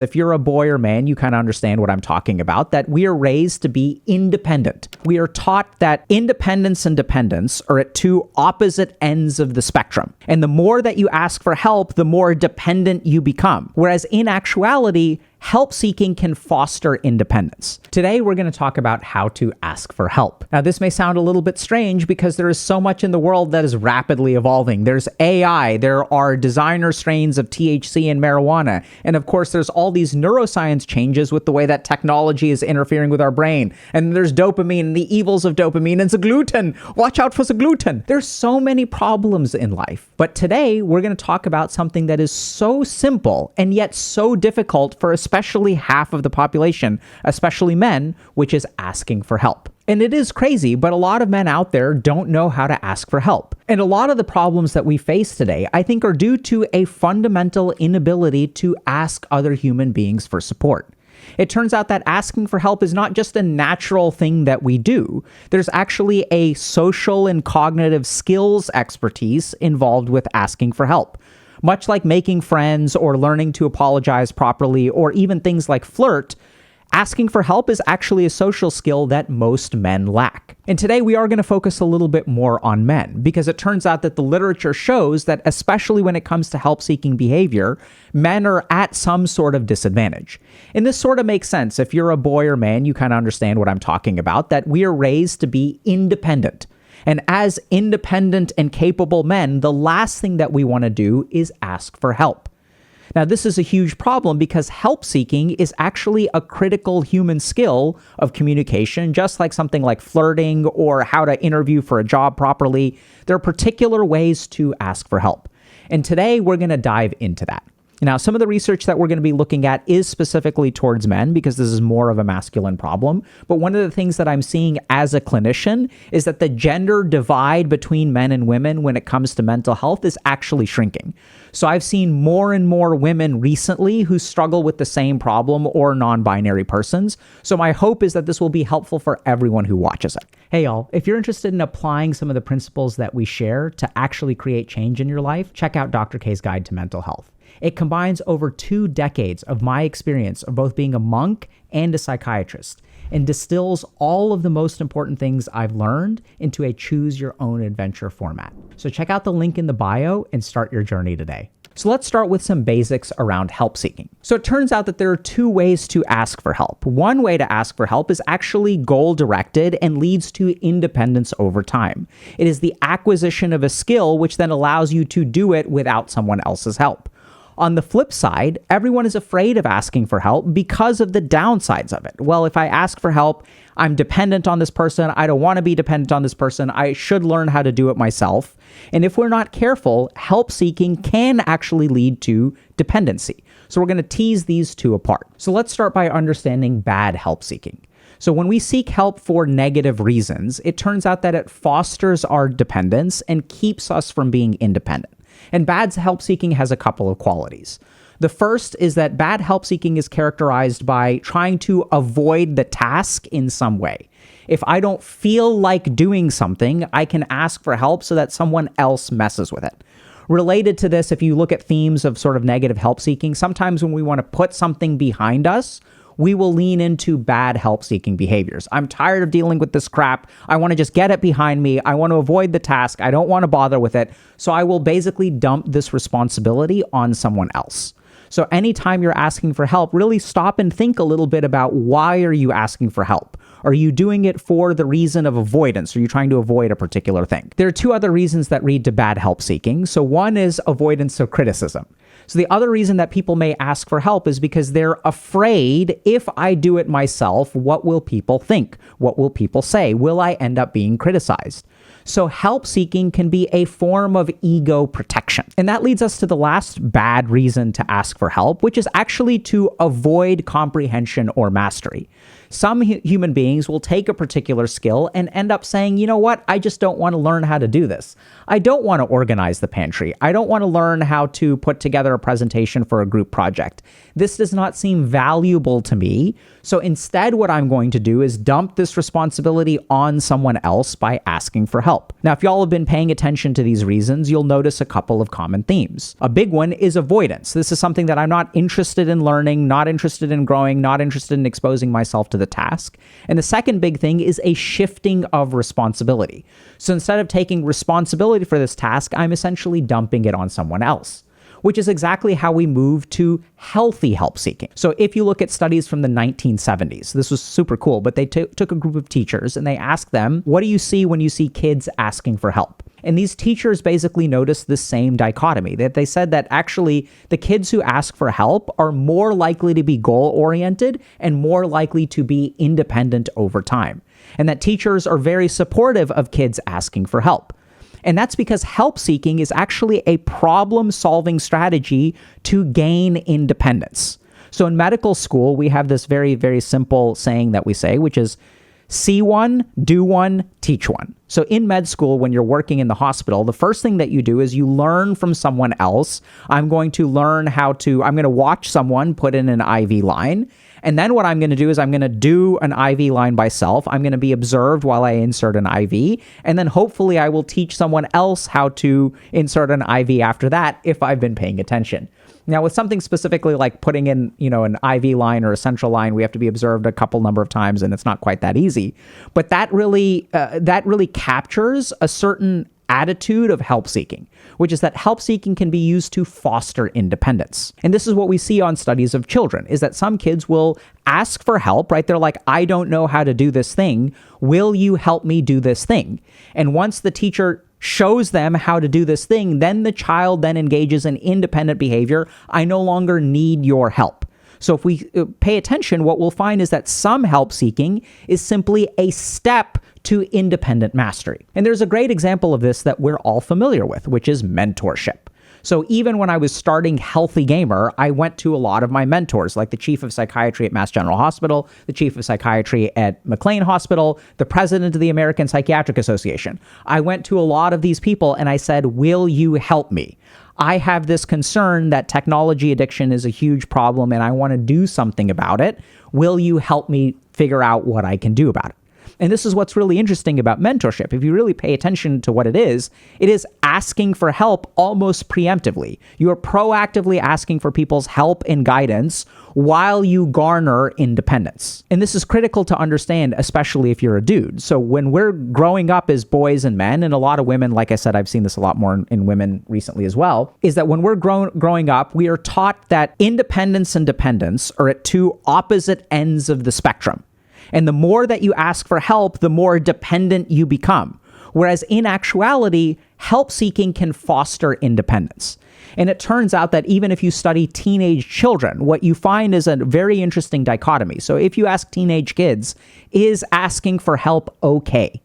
If you're a boy or man, you kind of understand what I'm talking about, that we are raised to be independent. We are taught that independence and dependence are at two opposite ends of the spectrum. And the more that you ask for help, the more dependent you become. Whereas in actuality, help seeking can foster independence. Today, we're going to talk about how to ask for help. Now, this may sound a little bit strange because there is so much in the world that is rapidly evolving. There's AI, there are designer strains of THC and marijuana, and of course, there's all these neuroscience changes with the way that technology is interfering with our brain. And there's dopamine and the evils of dopamine and the gluten. Watch out for the gluten. There's so many problems in life. But today, we're going to talk about something that is so simple and yet so difficult for especially half of the population, especially men, which is asking for help. And it is crazy, but a lot of men out there don't know how to ask for help. And a lot of the problems that we face today, I think, are due to a fundamental inability to ask other human beings for support. It turns out that asking for help is not just a natural thing that we do. There's actually a social and cognitive skills expertise involved with asking for help. Much like making friends or learning to apologize properly, or even things like flirt, asking for help is actually a social skill that most men lack. And today we are going to focus a little bit more on men, because it turns out that the literature shows that especially when it comes to help-seeking behavior, men are at some sort of disadvantage. And this sort of makes sense. If you're a boy or man, you kind of understand what I'm talking about, that we are raised to be independent. And as independent and capable men, the last thing that we want to do is ask for help. Now, this is a huge problem because help seeking is actually a critical human skill of communication, just like something like flirting or how to interview for a job properly. There are particular ways to ask for help. And today we're going to dive into that. Now, some of the research that we're going to be looking at is specifically towards men because this is more of a masculine problem. But one of the things that I'm seeing as a clinician is that the gender divide between men and women when it comes to mental health is actually shrinking. So I've seen more and more women recently who struggle with the same problem, or non-binary persons. So my hope is that this will be helpful for everyone who watches it. Hey y'all, if you're interested in applying some of the principles that we share to actually create change in your life, check out Dr. K's Guide to Mental Health. It combines over 2 decades of my experience of both being a monk and a psychiatrist, and distills all of the most important things I've learned into a choose-your-own-adventure format. So check out the link in the bio and start your journey today. So let's start with some basics around help seeking. So it turns out that there are 2 ways to ask for help. One way to ask for help is actually goal-directed and leads to independence over time. It is the acquisition of a skill which then allows you to do it without someone else's help. On the flip side, everyone is afraid of asking for help because of the downsides of it. Well, if I ask for help, I'm dependent on this person. I don't want to be dependent on this person. I should learn how to do it myself. And if we're not careful, help seeking can actually lead to dependency. So we're going to tease these 2 apart. So let's start by understanding bad help seeking. So when we seek help for negative reasons, it turns out that it fosters our dependence and keeps us from being independent. And bad help seeking has a couple of qualities. The first is that bad help seeking is characterized by trying to avoid the task in some way. If I don't feel like doing something, I can ask for help so that someone else messes with it. Related to this, if you look at themes of sort of negative help seeking, sometimes when we want to put something behind us, we will lean into bad help-seeking behaviors. I'm tired of dealing with this crap. I want to just get it behind me. I want to avoid the task. I don't want to bother with it. So I will basically dump this responsibility on someone else. So anytime you're asking for help, really stop and think a little bit about why are you asking for help? Are you doing it for the reason of avoidance? Are you trying to avoid a particular thing? There are 2 other reasons that lead to bad help seeking. So one is avoidance of criticism. So the other reason that people may ask for help is because they're afraid, if I do it myself, what will people think? What will people say? Will I end up being criticized? So help seeking can be a form of ego protection. And that leads us to the last bad reason to ask for help, which is actually to avoid comprehension or mastery. Some human beings will take a particular skill and end up saying, you know what, I just don't want to learn how to do this. I don't want to organize the pantry. I don't want to learn how to put together a presentation for a group project. This does not seem valuable to me. So instead, what I'm going to do is dump this responsibility on someone else by asking for help. help. Now, if y'all have been paying attention to these reasons, you'll notice a couple of common themes. A big one is avoidance. This is something that I'm not interested in learning, not interested in growing, not interested in exposing myself to the task. And the second big thing is a shifting of responsibility. So instead of taking responsibility for this task, I'm essentially dumping it on someone else, which is exactly how we move to healthy help seeking. So if you look at studies from the 1970s, this was super cool, but they took a group of teachers and they asked them, what do you see when you see kids asking for help? And these teachers basically noticed the same dichotomy, that they said that actually the kids who ask for help are more likely to be goal-oriented and more likely to be independent over time. And that teachers are very supportive of kids asking for help. And that's because help seeking is actually a problem-solving strategy to gain independence. So in medical school, we have this very, very simple saying that we say, which is see one, do one, teach one. So in med school, when you're working in the hospital, the first thing that you do is you learn from someone else. I'm going to watch someone put in an IV line. And then what I'm going to do is I'm going to do an IV line myself. I'm going to be observed while I insert an IV. And then hopefully I will teach someone else how to insert an IV after that if I've been paying attention. Now, with something specifically like putting in, an IV line or a central line, we have to be observed a couple number of times, and it's not quite that easy. But that really captures a certain attitude of help seeking, which is that help seeking can be used to foster independence. And this is what we see on studies of children, is that some kids will ask for help, right? They're like, I don't know how to do this thing. Will you help me do this thing? And once the teacher shows them how to do this thing, then the child then engages in independent behavior. I no longer need your help. So if we pay attention, what we'll find is that some help seeking is simply a step to independent mastery. And there's a great example of this that we're all familiar with, which is mentorship. So even when I was starting Healthy Gamer, I went to a lot of my mentors, like the chief of psychiatry at Mass General Hospital, the chief of psychiatry at McLean Hospital, the president of the American Psychiatric Association. I went to a lot of these people and I said, will you help me? I have this concern that technology addiction is a huge problem and I want to do something about it. Will you help me figure out what I can do about it? And this is what's really interesting about mentorship. If you really pay attention to what it is asking for help almost preemptively. You are proactively asking for people's help and guidance while you garner independence. And this is critical to understand, especially if you're a dude. So when we're growing up as boys and men, and a lot of women, like I said, I've seen this a lot more in women recently as well, is that when we're growing up, we are taught that independence and dependence are at two opposite ends of the spectrum. And the more that you ask for help, the more dependent you become. Whereas in actuality, help seeking can foster independence. And it turns out that even if you study teenage children, what you find is a very interesting dichotomy. So if you ask teenage kids, is asking for help okay?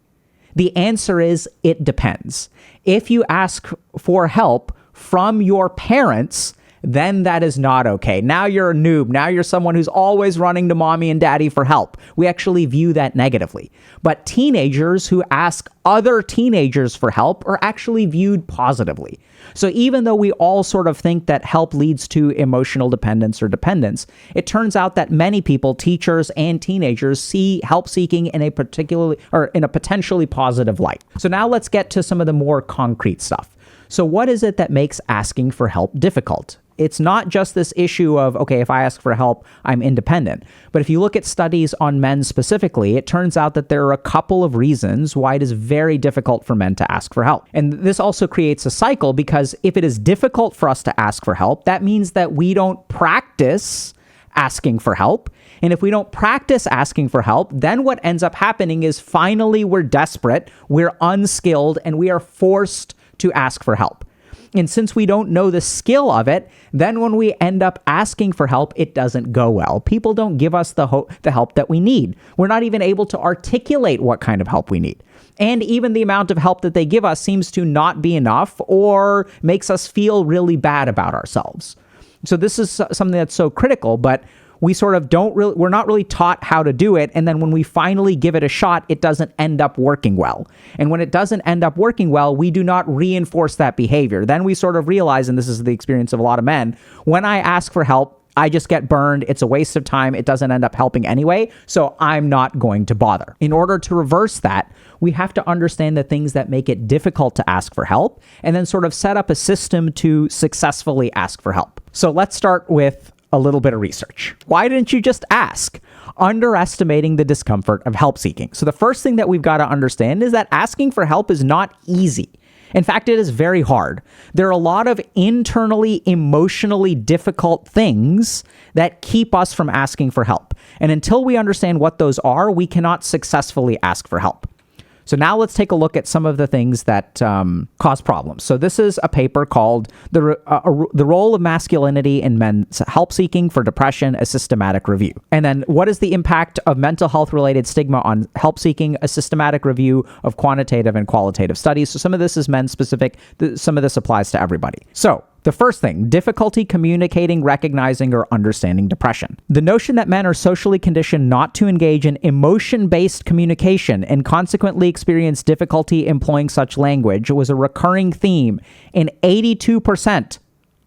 The answer is it depends. If you ask for help from your parents, then that is not okay. Now you're a noob. Now you're someone who's always running to mommy and daddy for help. We actually view that negatively. But teenagers who ask other teenagers for help are actually viewed positively. So even though we all sort of think that help leads to emotional dependence or dependence, it turns out that many people, teachers and teenagers, see help seeking in a potentially positive light. So now let's get to some of the more concrete stuff. So what is it that makes asking for help difficult? It's not just this issue of, okay, if I ask for help, I'm independent. But if you look at studies on men specifically, it turns out that there are a couple of reasons why it is very difficult for men to ask for help. And this also creates a cycle, because if it is difficult for us to ask for help, that means that we don't practice asking for help. And if we don't practice asking for help, then what ends up happening is finally we're desperate, we're unskilled, and we are forced to ask for help. And since we don't know the skill of it, then when we end up asking for help, it doesn't go well. People don't give us the help that we need. We're not even able to articulate what kind of help we need. And even the amount of help that they give us seems to not be enough or makes us feel really bad about ourselves. So this is something that's so critical, but we sort of we're not really taught how to do it. And then when we finally give it a shot, it doesn't end up working well. And when it doesn't end up working well, we do not reinforce that behavior. Then we sort of realize, and this is the experience of a lot of men, when I ask for help, I just get burned. It's a waste of time. It doesn't end up helping anyway, so I'm not going to bother. In order to reverse that, we have to understand the things that make it difficult to ask for help and then sort of set up a system to successfully ask for help. So let's start with a little bit of research. Why didn't you just ask? Underestimating the discomfort of help seeking. So the first thing that we've got to understand is that asking for help is not easy. In fact, it is very hard. There are a lot of internally, emotionally difficult things that keep us from asking for help. And until we understand what those are, we cannot successfully ask for help. So now let's take a look at some of the things that cause problems. So this is a paper called The Role of Masculinity in Men's Help Seeking for Depression, a Systematic Review. And then what is the impact of mental health related stigma on help seeking, a systematic review of quantitative and qualitative studies. So some of this is men specific. Some of this applies to everybody. So the first thing, difficulty communicating, recognizing, or understanding depression. The notion that men are socially conditioned not to engage in emotion-based communication and consequently experience difficulty employing such language was a recurring theme in 82%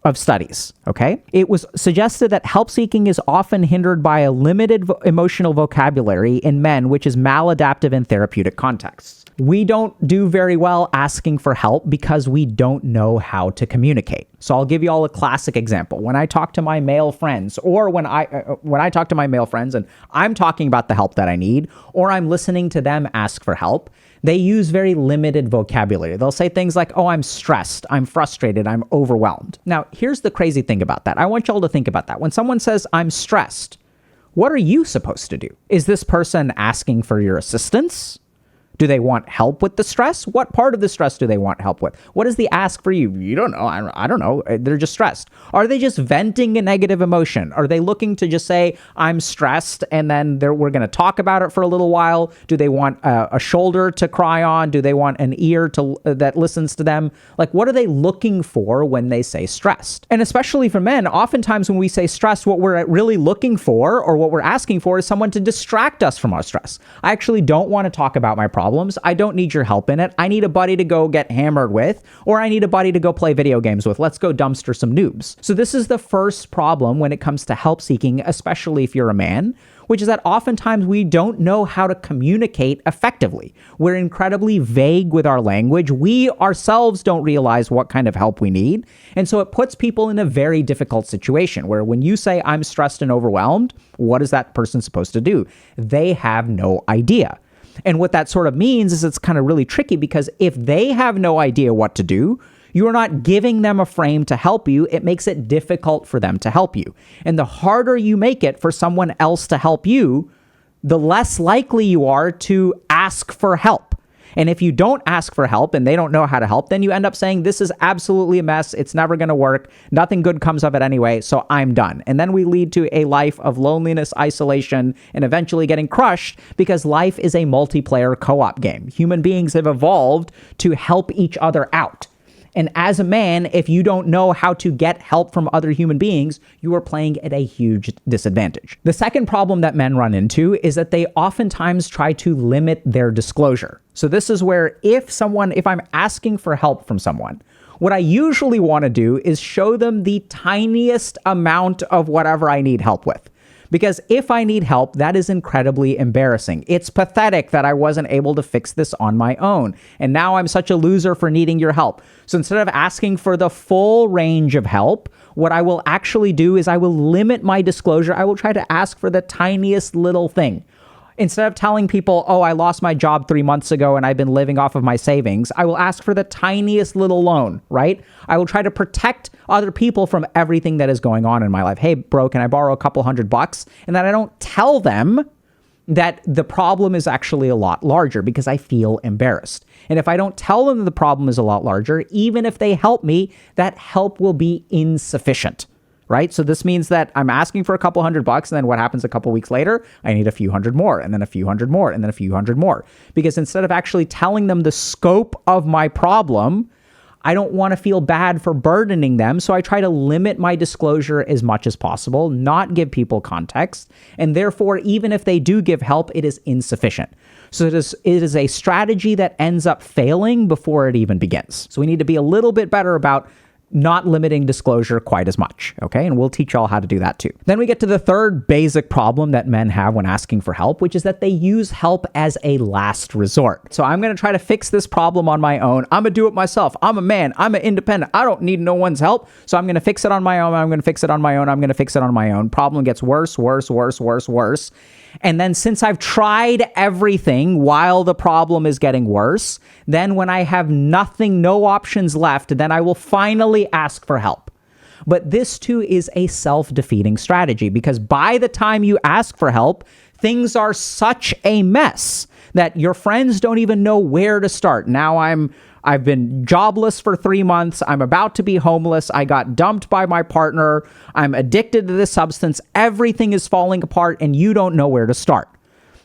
of studies, okay? It was suggested that help seeking is often hindered by a limited emotional vocabulary in men, which is maladaptive in therapeutic contexts. We don't do very well asking for help because we don't know how to communicate. So I'll give you all a classic example. When I talk to my male friends, or when I talk to my male friends and I'm talking about the help that I need, or I'm listening to them ask for help, they use very limited vocabulary. They'll say things like, oh, I'm stressed, I'm frustrated, I'm overwhelmed. Now, here's the crazy thing about that. I want y'all to think about that. When someone says, I'm stressed, what are you supposed to do? Is this person asking for your assistance? Do they want help with the stress? What part of the stress do they want help with? What is the ask for you? You don't know. I don't know. They're just stressed. Are they just venting a negative emotion? Are they looking to just say, I'm stressed, and then we're going to talk about it for a little while? Do they want a shoulder to cry on? Do they want an ear that listens to them? Like, what are they looking for when they say stressed? And especially for men, oftentimes when we say stressed, what we're really looking for or what we're asking for is someone to distract us from our stress. I actually don't want to talk about my problem. I don't need your help in it. I need a buddy to go get hammered with, or I need a buddy to go play video games with. Let's go dumpster some noobs. So this is the first problem when it comes to help seeking, especially if you're a man, which is that oftentimes we don't know how to communicate effectively. We're incredibly vague with our language. We ourselves don't realize what kind of help we need. And so it puts people in a very difficult situation where when you say, I'm stressed and overwhelmed, what is that person supposed to do? They have no idea. And what that sort of means is it's kind of really tricky because if they have no idea what to do, you are not giving them a frame to help you. It makes it difficult for them to help you. And the harder you make it for someone else to help you, the less likely you are to ask for help. And if you don't ask for help and they don't know how to help, then you end up saying, this is absolutely a mess. It's never going to work. Nothing good comes of it anyway, so I'm done. And then we lead to a life of loneliness, isolation, and eventually getting crushed because life is a multiplayer co-op game. Human beings have evolved to help each other out. And as a man, if you don't know how to get help from other human beings, you are playing at a huge disadvantage. The second problem that men run into is that they oftentimes try to limit their disclosure. So this is where if I'm asking for help from someone, what I usually want to do is show them the tiniest amount of whatever I need help with. Because if I need help, that is incredibly embarrassing. It's pathetic that I wasn't able to fix this on my own. And now I'm such a loser for needing your help. So instead of asking for the full range of help, what I will actually do is I will limit my disclosure. I will try to ask for the tiniest little thing. Instead of telling people, oh, I lost my job 3 months ago and I've been living off of my savings, I will ask for the tiniest little loan, right? I will try to protect other people from everything that is going on in my life. Hey, bro, can I borrow a couple $100? And then I don't tell them that the problem is actually a lot larger because I feel embarrassed. And if I don't tell them the problem is a lot larger, even if they help me, that help will be insufficient. Right? So this means that I'm asking for a couple $100, and then what happens a couple weeks later? I need a few hundred more, and then a few hundred more, and then a few hundred more. Because instead of actually telling them the scope of my problem, I don't want to feel bad for burdening them. So I try to limit my disclosure as much as possible, not give people context. And therefore, even if they do give help, it is insufficient. So it is a strategy that ends up failing before it even begins. So we need to be a little bit better about not limiting disclosure quite as much, okay? And we'll teach y'all how to do that too. Then we get to the third basic problem that men have when asking for help, which is that they use help as a last resort. So I'm going to try to fix this problem on my own. I'm going to do it myself. I'm a man. I'm an independent. I don't need no one's help. So I'm going to fix it on my own. I'm going to fix it on my own. I'm going to fix it on my own. Problem gets worse, worse, worse, worse, worse. And then since I've tried everything while the problem is getting worse, then when I have nothing, no options left, then I will finally ask for help. But this too is a self-defeating strategy, because by the time you ask for help, things are such a mess that your friends don't even know where to start. Now I've been jobless for 3 months. I'm about to be homeless. I got dumped by my partner. I'm addicted to this substance. Everything is falling apart and you don't know where to start.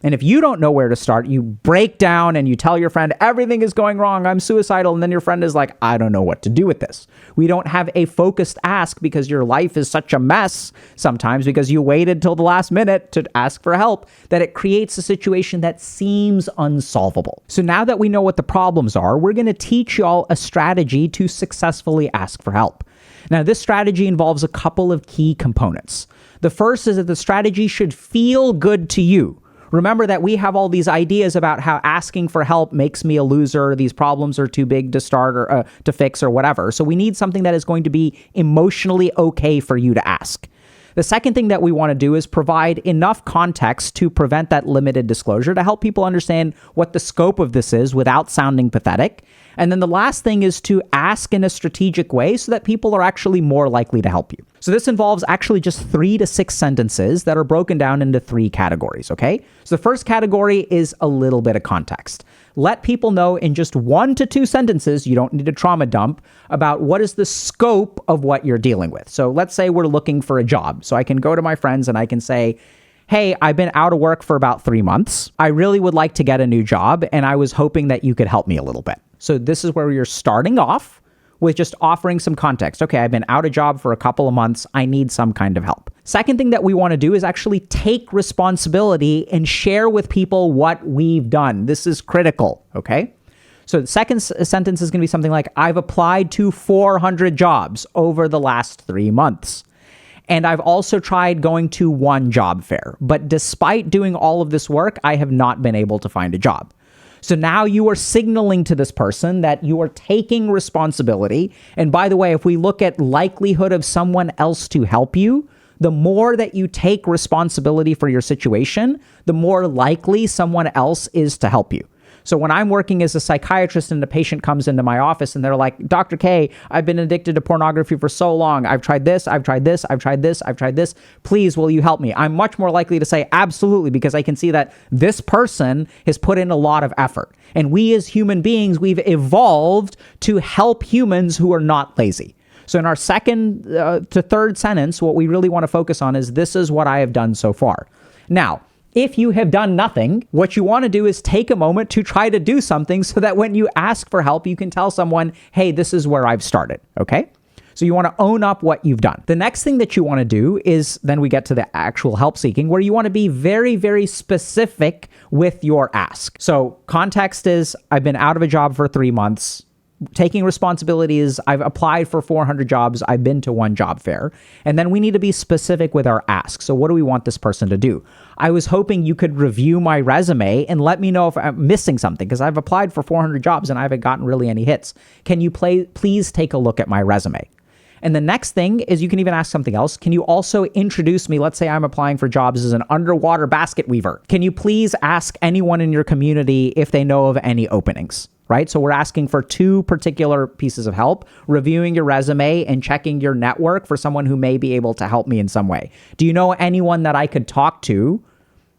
And if you don't know where to start, you break down and you tell your friend, everything is going wrong, I'm suicidal. And then your friend is like, I don't know what to do with this. We don't have a focused ask because your life is such a mess sometimes because you waited till the last minute to ask for help, that it creates a situation that seems unsolvable. So now that we know what the problems are, we're going to teach y'all a strategy to successfully ask for help. Now, this strategy involves a couple of key components. The first is that the strategy should feel good to you. Remember that we have all these ideas about how asking for help makes me a loser, these problems are too big to start or to fix or whatever. So we need something that is going to be emotionally okay for you to ask. The second thing that we want to do is provide enough context to prevent that limited disclosure, to help people understand what the scope of this is without sounding pathetic. And then the last thing is to ask in a strategic way so that people are actually more likely to help you. So this involves actually just 3 to 6 sentences that are broken down into 3 categories, okay? So the first category is a little bit of context. Let people know in just 1 to 2 sentences, you don't need a trauma dump, about what is the scope of what you're dealing with. So let's say we're looking for a job. So I can go to my friends and I can say, hey, I've been out of work for about 3 months. I really would like to get a new job, and I was hoping that you could help me a little bit. So this is where you're starting off with just offering some context. Okay, I've been out of job for a couple of months. I need some kind of help. Second thing that we want to do is actually take responsibility and share with people what we've done. This is critical, okay? So the second sentence is going to be something like, I've applied to 400 jobs over the last 3 months. And I've also tried going to 1 job fair. But despite doing all of this work, I have not been able to find a job. So now you are signaling to this person that you are taking responsibility. And by the way, if we look at likelihood of someone else to help you, the more that you take responsibility for your situation, the more likely someone else is to help you. So when I'm working as a psychiatrist and a patient comes into my office and they're like, Dr. K, I've been addicted to pornography for so long. I've tried this, I've tried this, I've tried this, I've tried this. Please, will you help me? I'm much more likely to say absolutely, because I can see that this person has put in a lot of effort. And we as human beings, we've evolved to help humans who are not lazy. So in our second to third sentence, what we really want to focus on is, this is what I have done so far. Now, if you have done nothing, what you want to do is take a moment to try to do something so that when you ask for help, you can tell someone, hey, this is where I've started, okay? So you want to own up what you've done. The next thing that you want to do is, then we get to the actual help seeking, where you want to be very, very specific with your ask. So context is, I've been out of a job for 3 months. Taking responsibility is, I've applied for 400 jobs. I've been to 1 job fair. And then we need to be specific with our ask. So what do we want this person to do? I was hoping you could review my resume and let me know if I'm missing something, because I've applied for 400 jobs and I haven't gotten really any hits. Can you please take a look at my resume? And the next thing is, you can even ask something else. Can you also introduce me? Let's say I'm applying for jobs as an underwater basket weaver. Can you please ask anyone in your community if they know of any openings? Right? So we're asking for 2 particular pieces of help: reviewing your resume and checking your network for someone who may be able to help me in some way. Do you know anyone that I could talk to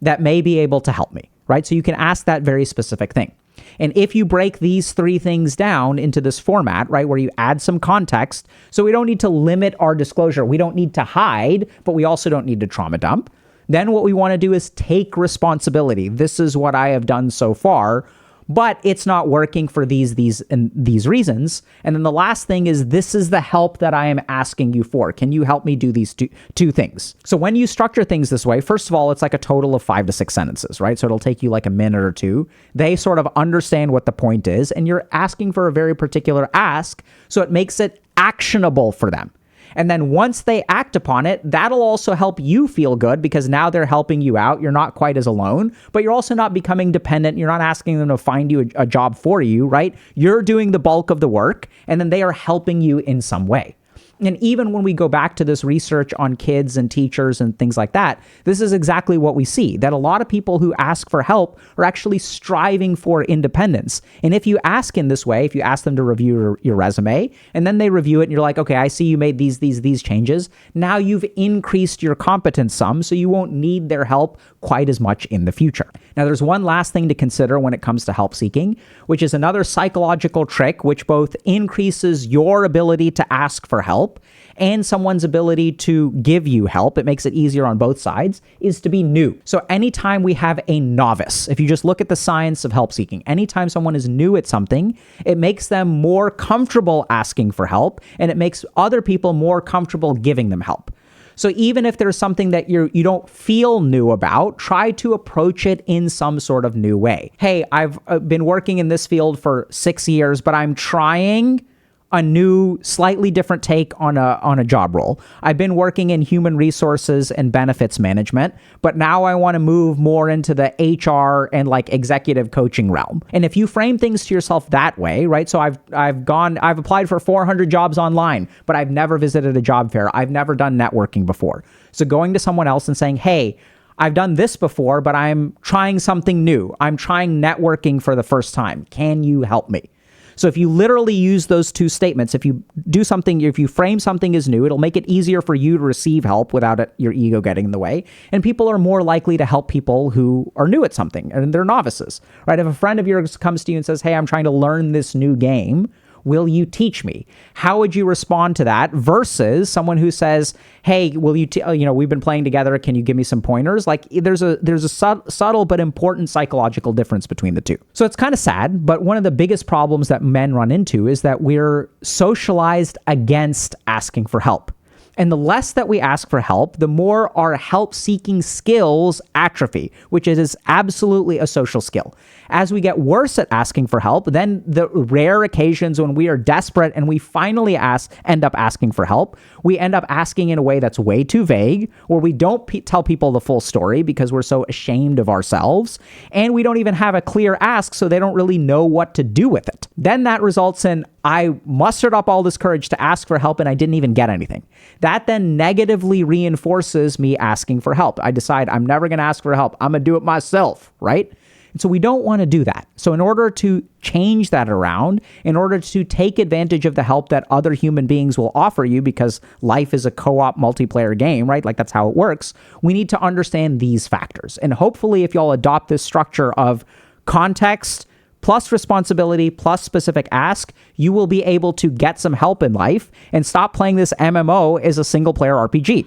that may be able to help me? Right? So you can ask that very specific thing. And if you break these 3 things down into this format, right, where you add some context, so we don't need to limit our disclosure. We don't need to hide, but we also don't need to trauma dump. Then what we want to do is take responsibility. This is what I have done so far, but it's not working for these reasons. And then the last thing is, this is the help that I am asking you for. Can you help me do these two things? So when you structure things this way, first of all, it's like a total of 5 to 6 sentences, right? So it'll take you like a minute or 2. They sort of understand what the point is, and you're asking for a very particular ask, so it makes it actionable for them. And then once they act upon it, that'll also help you feel good because now they're helping you out. You're not quite as alone, but you're also not becoming dependent. You're not asking them to find you a job for you, right? You're doing the bulk of the work, and then they are helping you in some way. And even when we go back to this research on kids and teachers and things like that, this is exactly what we see, that a lot of people who ask for help are actually striving for independence. And if you ask in this way, if you ask them to review your resume, and then they review it and you're like, okay, I see you made these changes. Now you've increased your competence some, so you won't need their help quite as much in the future. Now, there's one last thing to consider when it comes to help seeking, which is another psychological trick, which both increases your ability to ask for help and someone's ability to give you help. It makes it easier on both sides, is to be new. So anytime we have a novice, if you just look at the science of help seeking, anytime someone is new at something, it makes them more comfortable asking for help, and it makes other people more comfortable giving them help. So even if there's something that you don't feel new about, try to approach it in some sort of new way. Hey, I've been working in this field for 6 years, but I'm trying a new, slightly different take on a job role. I've been working in human resources and benefits management, but now I want to move more into the HR and like executive coaching realm. And if you frame things to yourself that way, right? So I've applied for 400 jobs online, but I've never visited a job fair. I've never done networking before. So going to someone else and saying, hey, I've done this before, but I'm trying something new. I'm trying networking for the first time. Can you help me? So if you literally use those two statements, if you frame something as new, it'll make it easier for you to receive help without your ego getting in the way. And people are more likely to help people who are new at something and they're novices, right? If a friend of yours comes to you and says, hey, I'm trying to learn this new game, will you teach me? How would you respond to that versus someone who says, hey, will you, we've been playing together. Can you give me some pointers? Like there's a subtle but important psychological difference between the two. So it's kind of sad, but one of the biggest problems that men run into is that we're socialized against asking for help. And the less that we ask for help, the more our help-seeking skills atrophy, which is absolutely a social skill. As we get worse at asking for help, then the rare occasions when we are desperate and we finally end up asking for help, we end up asking in a way that's way too vague, or we don't tell people the full story because we're so ashamed of ourselves, and we don't even have a clear ask, so they don't really know what to do with it. Then that results in, I mustered up all this courage to ask for help and I didn't even get anything. That then negatively reinforces me asking for help. I decide I'm never going to ask for help. I'm going to do it myself, right? And so we don't want to do that. So in order to change that around, in order to take advantage of the help that other human beings will offer you, because life is a co-op multiplayer game, right? Like that's how it works. We need to understand these factors. And hopefully if y'all adopt this structure of context plus responsibility plus specific ask, you will be able to get some help in life and stop playing this MMO as a single player RPG.